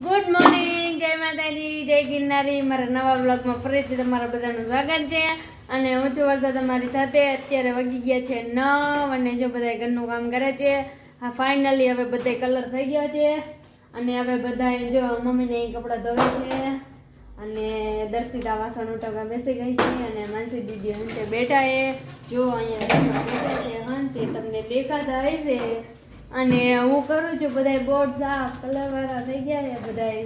Good morning, જય માતાજી, જય ગિરનારી. મારા નવા બ્લોગમાં ફરીથી તમારા બધાનું સ્વાગત છે. અને હું છું વર્ષા તમારી સાથે. અત્યારે વાગી ગયા છે 9 અને જો બધા ઘરનું કામ કરે છે. હા, ફાઇનલી હવે બધા કલર થઈ ગયા છે અને હવે બધા જો મમ્મીને કપડાં ધોવે છે અને દર્શિતા વાસણ ઉઠાવવા બેસી ગઈ છે અને માનસી દીદી હંચે બેઠા છે. જો અહીંયા બેઠા છે હંચે, તમને દેખાતા હશે. અને હું કરું છું બધા બોર્ડ સાફ, કલર વાળા થઈ ગયા છે બધા.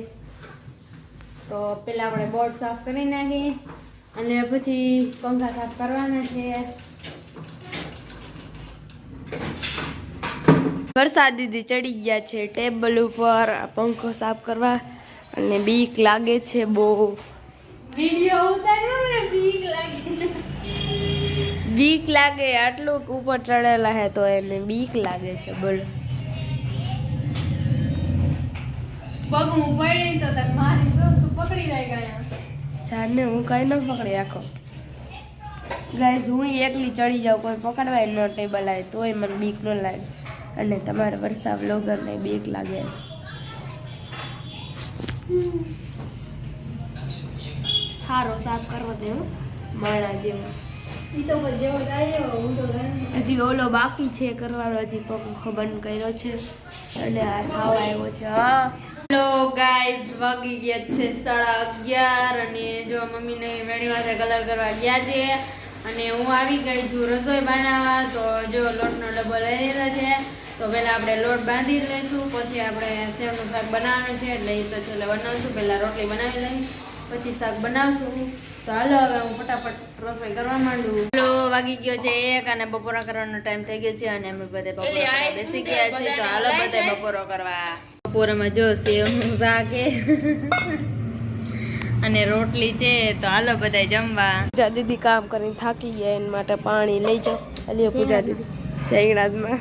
તો પેલા આપણે બોર્ડ સાફ કરી નાખી અને પછી પંખા સાફ કરવાના છે. વરસાદ દીદી ચડી ગયા છે ટેબલ ઉપર પંખો સાફ કરવા અને બીક લાગે છે બહુ. વિડિયો ઉતાર્યો ને બીક લાગે. બીક લાગે, આટલું ઉપર ચડેલા હે તો એને બીક લાગે છે. બોલો, પગ હું પડી તો તક મારી તો પકડી જાય ગયા. જાને હું કઈ ન પકડી રાખો ગાઈસ. હું એકલી ચડી જાઉં, કોઈ પકડવાય ન ટેબલ આવે તોય મને બીક ન લાગે. અને તમારે વર્ષા વ્લોગરને બીક લાગે. હારો સાફ કરવો દે માણા જેવો. હજી ઓલો બાકી છે કરવાનો, હજી પંખો બંધ કર્યો છે અને આ ખાવા આવ્યો છે. હા હેલો ગાઈઝ, વાગી ગયા છે 11:30 અને જો મમ્મીને વેણી વાસે કલર કરવા ગયા છે અને હું આવી ગઈ છું રસોઈ બનાવવા. તો જો લોટનો ડબ્બો લઈ લીધો છે. તો પહેલાં આપણે લોટ બાંધી લઈશું, પછી આપણે સેવનું શાક બનાવવાનું છે એટલે એ તો છેલ્લે બનાવશું. પહેલાં રોટલી બનાવી લઈ પછી શાક બનાવશું. તો હાલો હવે હું ફટાફટ રસોઈ કરવા માંડું. હાલો, વાગી ગયો છે 1 અને બપોરા કરવાનો ટાઈમ થઈ ગયો છે અને અમે બધે બપોરા બેસી ગયા છીએ. તો હાલો બધે બપોરો કરવા. બપોરામાં જો સેવનું શાક છે અને રોટલી છે. તો હાલો બધા જમવા. પૂજા દીદી કામ કરીને થાકી ગયા, એના માટે પાણી લઈ જાઓ. હાલીઓ પૂજા દીદી જયરાજમાં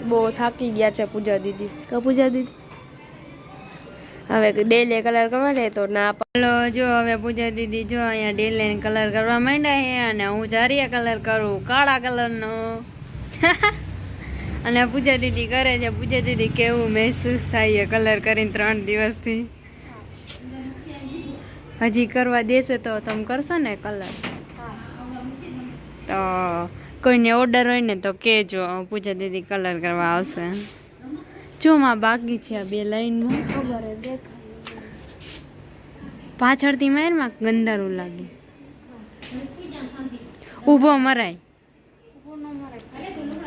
બહુ થાકી ગયા છે પૂજા દીદી. કા પૂજા દીદી હવે ડેલે કલર કરવા દે તો ના. હાલો જો હવે પૂજા દીદી જો અહીંયા ડેલે કલર કરવા માંડ્યા છે અને હું જારિયા કલર કરું કાળા કલરનો. અને પૂજા દીદી કરે છે. પૂજા દીદી કેવું મહેસૂસ થાય કલર કરીને 3 દિવસથી. હજી કરવા દેશે તો તમે કરશો ને કલર? તો કોઈને ઓર્ડર હોય ને તો કહેજો, પૂજા દીદી કલર કરવા આવશે. જો માં બાકી છે આ 2 લાઈનમાં. પાછળથી મારમાં ગંધારું લાગે. ઊભો મરાય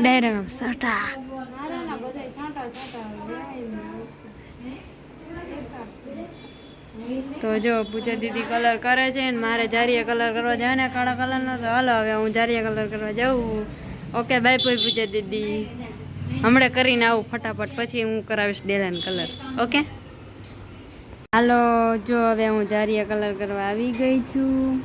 ડાયરેક્ટ આમ સટા. તો જો પૂજા દીદી કલર કરે છે ને મારે જારિયા કલર કરવા જાય ને કાળા કલરનો. તો હાલો હવે હું જારિયા કલર કરવા જાઉં. ઓકે બાય પૂજા દીદી. હમણાં કરીને આવું ફટાફટ, પછી હું કરાવીશ ડેલાન કલર. ઓકે હાલો જો હવે હું જારિયા કલર કરવા આવી ગઈ છું.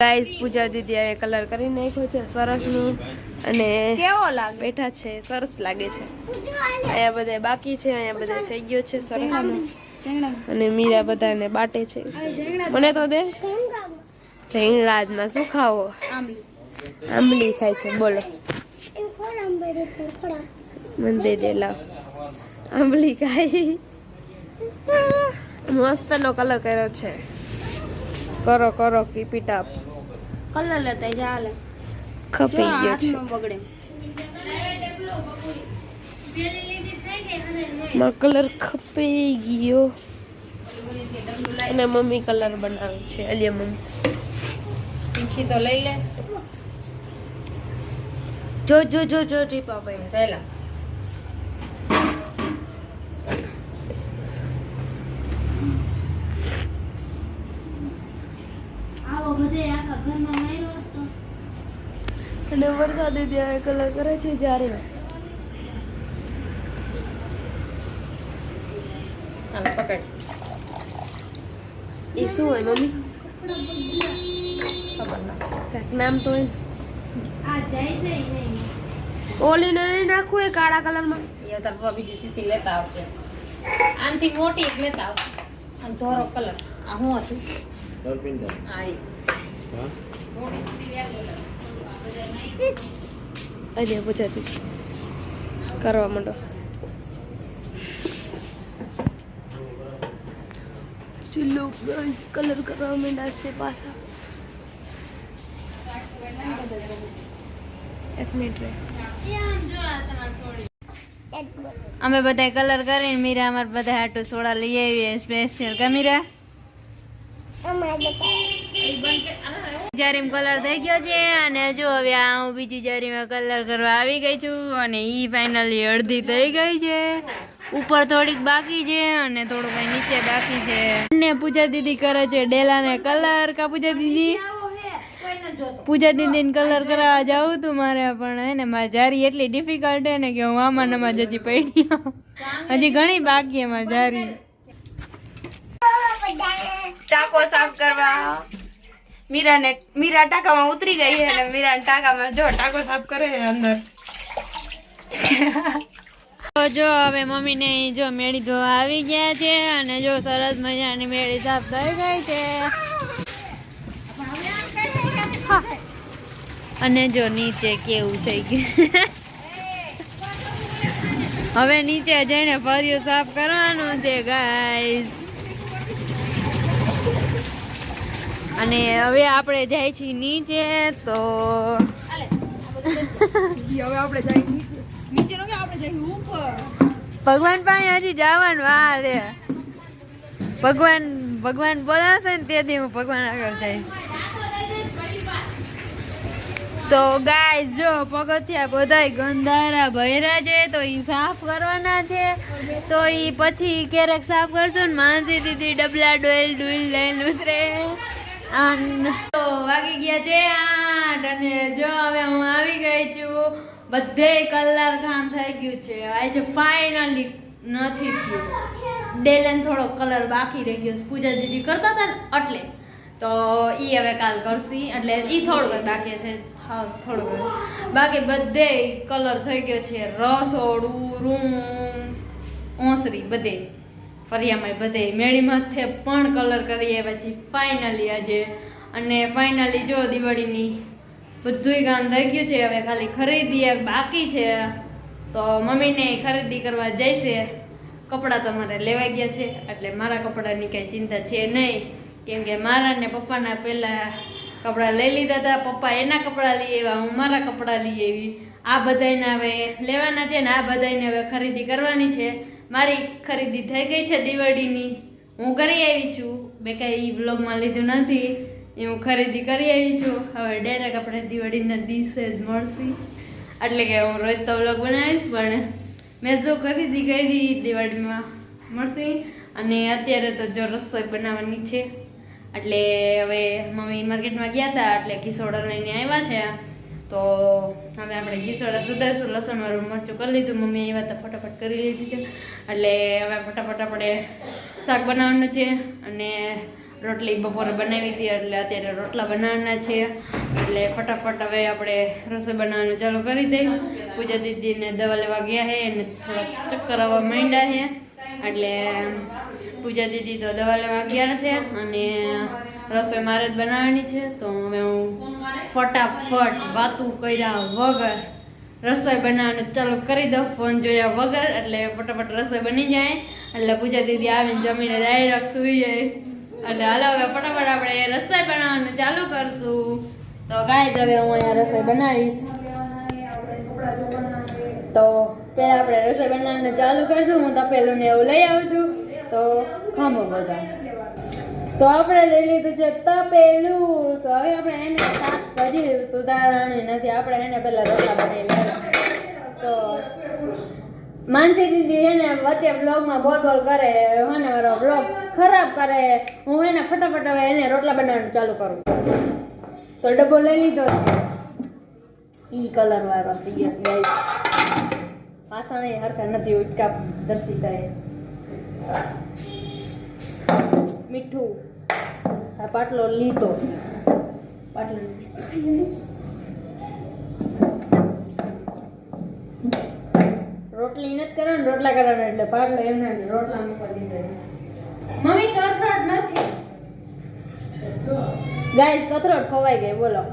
ગાઈસ પૂજા દીદી આ કલર કરી નાખ્યો છે સરસનું અને કેવો લાગે બેઠા છે. સરસ લાગે છે. અહીંયા બધા બાકી છે, અહીંયા બધા થઈ ગયો છે સરસનું. અને મીરા બધાને બાટે છે. મને તો દે ઝીંગલાજમાં શું ખાવો? આંબલી ખાય છે. બોલો મને દે દે, લાવ આંબલી ખાય. મસ્તનો કલર કર્યો છે. કરો કરો કીપ ઇટ અપ. કલર લેતા ચાલે. ખપી ગયો છે. માં કલર ખપી ગયો અને મમ્મી કલર બનાવે છે. અલિયા મમ્મી પીછી તો લઈ લે. જો જો જો જો ટીપા ભાઈ ચાલા. આવો બધે આખા ઘરમાં માર્યો તો અને વરસાદે ત્યાં કલર કરે છે જ્યારે પકડ એ શું હોય મમ્મી ખબર ના કાંઈક નામ તો હોય ઓલીને નહીં નાખવું એ કાળા કલરમાં એ તાર પપ્પા બીજી સીસી લેતા આવશે આનથી મોટી એક લેતા આવશે આમ ધોરો કલર આ હું હતું હા એ મોટી સીસી લેવા આજે પૂછાતી કરવા માંડો ચલો ગાઈસ કલર કરવા માંડ્યા છે પાછા એક મિનિટ રે અમે બધા કલર કરીને મીરા અમારે બધા હાટુ સોડા લઈ આવીએ સ્પેશિયલ કા મીરા જારીમ કલર થઈ ગયો છે અને જો હવે હું બીજી જારીમાં કલર કરવા આવી ગઈ છું અને ઈ ફાઇનલી અડધી થઈ ગઈ છે ઉપર થોડીક બાકી છે અને થોડું કઈ નીચે બાકી છે અને પૂજા દીદી કરે છે ડેલાને કલર કા પૂજા દીદી પૂજા દીદીને કલર કરાવવા જાઉં તું મારે પણ હે ને મારી જારી એટલી ડિફિકલ્ટ હે ને કે હું આમાં નમાં જતી પડી હજી ઘણી બાકી છે મારી જારી ટાંકો સાફ કરવા મીરા ટાંકામાં ઉતરી ગઈ છે અને મીરા ટાંકામાં જો ટાંકો સાફ કરે છે અંદર જો હવે મમ્મી ને જો મેળી ધોવા આવી ગયા છે અને જો સરસ મજાની મેળી સાફ થઈ ગઈ છે અને જો નીચે કેવું થઈ ગયું હવે નીચે જઈને ફર્યું સાફ કરવાનું છે ગાઈસ અને હવે આપણે જાય છીએ નીચે તો હવે આપણે જાય નીચે નો કે આપણે જઈએ ઉપર ભગવાન પાસે હજી જવાનું વાર છે ભગવાન બોલાવશે ને તેથી હું ભગવાન આગળ જઈશ તો ગાઈસ જો પગથિયા બધાય ગંધારા ભર્યા છે તો ઈ સાફ કરવાના છે તો ઈ પછી ક્યારેક સાફ કરશું ને માનસી દીદી ડબલા ડોલ લઈને ઉતરે તો વાગી ગયા છે 8 અને જો હવે હું આવી ગઈ છું બધે કલર કામ થઈ ગયું છે આજે ફાઇનલી નથી થયું ડેલન થોડો કલર બાકી રહી ગયો પૂજા દીદી કરતા હતા ને એટલે તો ઈ હવે કાલ કરશી એટલે ઈ થોડુંક બાકી છે થોડુંક બાકી બધે કલર થઈ ગયો છે રસોડું રૂમ ઓસરી બધે ફરિયામાં બધે મેળી માથે પણ કલર કરી આવ્યા છે ફાઇનલી આજે અને ફાઇનલી જો દિવાળીની બધુંય કામ થઈ ગયું છે હવે ખાલી ખરીદી બાકી છે તો મમ્મીને ખરીદી કરવા જઈશે કપડાં તો મારે લેવાઈ ગયા છે એટલે મારા કપડાની કંઈ ચિંતા છે નહીં કેમ કે મારા ને પપ્પાના પહેલાં કપડાં લઈ લીધા હતા પપ્પા એના કપડાં લઈ આવ્યા હું મારા કપડાં લઈ આવી આ બધાને હવે લેવાના છે ને આ બધાને હવે ખરીદી કરવાની છે મારી ખરીદી થઈ ગઈ છે દિવાળીની હું કરી આવી છું બે કાંઈ વ્લોગમાં લીધું નથી એ હું ખરીદી કરી આવી છું હવે ડાયરેક્ટ આપણે દિવાળીના દિવસે જ મળશે એટલે કે હું રોજ તો વ્લોગ બનાવીશ પણ મેં જો ખરીદી કરી દિવાળીમાં મળશે અને અત્યારે તો જો રસોઈ બનાવવાની છે એટલે હવે મમ્મી માર્કેટમાં ગયા હતા એટલે ઘીસોડા લઈને આવ્યા છે તો હવે આપણે ઘીસોડા સુધારશું લસણવાળું મરચું કરી લીધું મમ્મી આવ્યા હતા ફટાફટ કરી લીધું છે એટલે હવે ફટાફટ આપણે શાક બનાવવાનું છે અને રોટલી બપોરે બનાવી હતી એટલે અત્યારે રોટલા બનાવવાના છે એટલે ફટાફટ હવે આપણે રસોઈ બનાવવાનું ચાલુ કરી દઈએ પૂજા દીદીને દવા લેવા ગયા છે અને થોડાક ચક્કર આવવા માંડ્યા છે એટલે પૂજા દીદી તો દવા લેવા ગયા છે અને રસોઈ મારે જ બનાવવાની છે તો હવે હું ફટાફટ વાતું કર્યા વગર રસોઈ બનાવવાનું ચાલુ કરી દઉં ફોન જોયા વગર એટલે ફટાફટ રસોઈ બની જાય એટલે પૂજા દીદી આવીને જમીને ડાયરેક્ટ સુઈ જાય એટલે હાલો હવે ફટાફટ આપણે રસોઈ બનાવવાનું ચાલુ કરશું તો ગાઈસ હવે હું અહીંયા રસોઈ બનાવીશ તો પહેલાં આપણે રસોઈ બનાવવાનું ચાલુ કરશું હું તપેલું ને એવું લઈ આવું છું તો ખમો બધા તો આપણે લઈ લીધું છે તપેલું તો હવે આપણે એને શાક હજી સુધારણી નથી આપણે એને પહેલાં રોટલા બનાવી લેવા તો માનસી દીદી એને વચ્ચે બ્લોગમાં બોલ કરે મને મારો બ્લોગ ખરાબ કરે હું એને ફટાફટ હવે એને રોટલા બનાવવાનું ચાલુ કરું તો ડબ્બો લઈ લીધો ઈ કલર વાળો થઈ ગયો છે ગાઈસ. પાસણે હરખા નથી ઉટકા દર્શિતા એ મીઠું આ પાટલો લીધો પાટલો રોટલી નથી કરવાની રોટલા કરવાના એટલે પાટલો એમને રોટલા મૂકવા લીધો. મમ્મી કથરોટ નથી ગાઈસ, કથરોટ ખવાઈ ગઈ બોલો.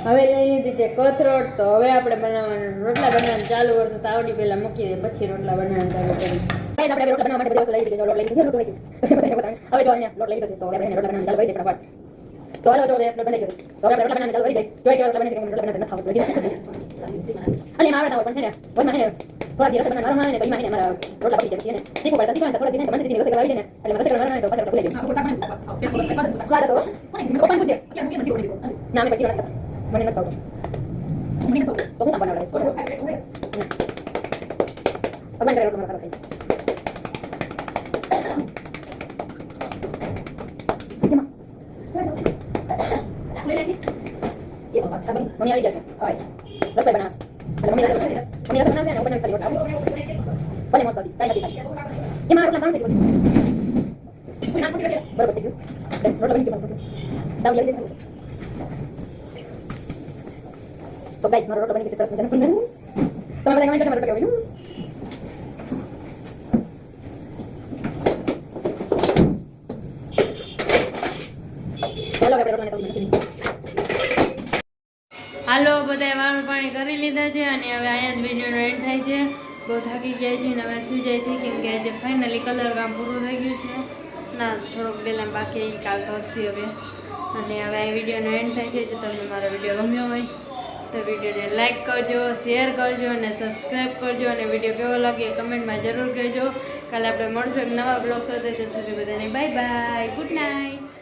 હવે લઈ લીધી છે કથરોટ, તો હવે આપણે બનાવવાનું રોટલા બનાવવાનું ચાલુ કરશું. તાવડી પહેલા મૂકી દે પછી રોટલા બનાવવાનું ચાલુ કરીએ. ગાઈસ, આપણે રોટલા બનાવવા માટે બધી વસ્તુ લઈ લીધી છે. લોટ લઈ લીધો, લોટ લઈ લીધો. હવે જો અહીંયા લોટ લઈ લીધો છે, તો હવે આપણે રોટલા બનાવવાનું ચાલુ કરી દઈએ ફટાફટ. તો હાલો જો લોટ બંધાઈ ગયો. તો આપણે રોટલા બનાવવાનું ચાલુ કરી દઈએ. જો કે રોટલા બને છે કે રોટલા બનાવતા નથી આવતું. અને મારા તાવ પણ છે ને વનમાં છે ને થોડા દિવસ બનાવવાનું નરમ આવે ને પછી માં મારા રોટલા પડી જાય છે ને શીખવું પડે શીખવાનું થોડા દિવસ મને દીદી રસોઈ કરાવી દે ને એટલે મને રસોઈ કરવાનું તો પાછળ ભૂલી ગયો. સ્વાદ હતો કોણ પૂછે ના મેં પછી મને નથી ખાવું તો હું બનાવડાવીશ ભગવાન કરે રોટલા મારા ખાઈ મમ્મી આવી જશે હવે રસોઈ બનાવ એટલે મમ્મી રસોઈ બનાવે ને ઉપર ખાલી રોટલા ભલે મસ્ત હતી કાંઈ નથી ખાઈ એમાં રોટલા કામ થઈ ગયું બરોબર થઈ ગયું રોટલા બની ગયો દાવી આવી જશે. તો ગાઈસ મારો રોટલો બની ગયો સરસ મજાનો સુંદર. તમે બધા કમેન્ટ કરો મારો રોટલો કેવો બન્યો. ચાલો આપણે રોટલાને તો મૂકી દઈએ. હાલો બધાએ વાળું પાણી કરી લીધા છે અને હવે અહીંયા જ વિડીયોનો એન્ડ થાય છે. બહુ થાકી ગયા છે અને હવે સુઈ જાય છે કેમ કે આજે ફાઇનલી કલર કામ પૂરું થઈ ગયું છે. ના થોડોક ડેલા બાકી કાલ કરશે હવે. અને હવે આ વિડીયોનો એન્ડ થાય છે. જો તમને મારો વિડીયો ગમ્યો હોય તો વિડીયોને લાઇક કરજો, શેર કરજો અને સબસ્ક્રાઈબ કરજો. અને વિડીયો કેવો લાગ્યો કમેન્ટમાં જરૂર કહેજો. કાલે આપણે મળશું એક નવા બ્લોગ સાથે. ત્યાં સુધી બધાને બાય બાય, ગુડ નાઇટ.